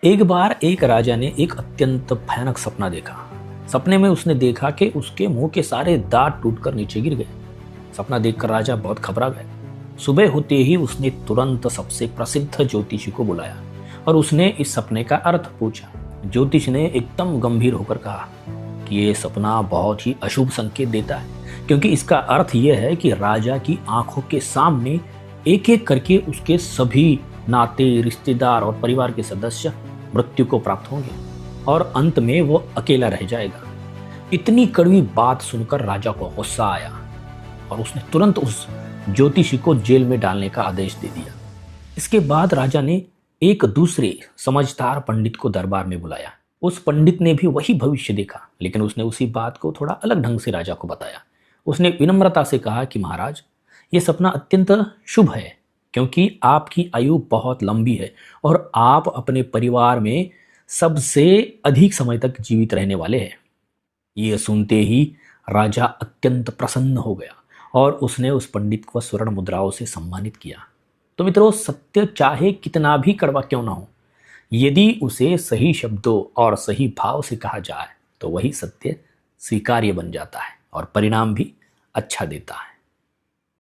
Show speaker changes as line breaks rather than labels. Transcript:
एक बार एक राजा ने एक अत्यंत भयानक सपना देखा। सपने में उसने देखा कि उसके मुंह के सारे दांत टूटकर नीचे गिर गए। सपना देखकर राजा बहुत घबरा गया। सुबह होते ही उसने तुरंत सबसे प्रसिद्ध ज्योतिषी को बुलाया और उसने इस सपने का अर्थ पूछा। ज्योतिष ने एकदम गंभीर होकर कहा कि ये सपना बहुत ही अशुभ संकेत देता है, क्योंकि इसका अर्थ यह है कि राजा की आंखों के सामने एक एक करके उसके सभी नाते, रिश्तेदार और परिवार के सदस्य मृत्यु को प्राप्त होंगे और अंत में वो अकेला रह जाएगा। इतनी कड़वी बात सुनकर राजा को गुस्सा आया और उसने तुरंत उस ज्योतिषी को जेल में डालने का आदेश दे दिया। इसके बाद राजा ने एक दूसरे समझदार पंडित को दरबार में बुलाया। उस पंडित ने भी वही भविष्य देखा, लेकिन उसने उसी बात को थोड़ा अलग ढंग से राजा को बताया। उसने विनम्रता से कहा कि महाराज, ये सपना अत्यंत शुभ है, क्योंकि आपकी आयु बहुत लंबी है और आप अपने परिवार में सबसे अधिक समय तक जीवित रहने वाले हैं। ये सुनते ही राजा अत्यंत प्रसन्न हो गया और उसने उस पंडित को स्वर्ण मुद्राओं से सम्मानित किया। तो मित्रों, सत्य चाहे कितना भी कड़वा क्यों ना हो, यदि उसे सही शब्दों और सही भाव से कहा जाए तो वही सत्य स्वीकार्य बन जाता है और परिणाम भी अच्छा देता है।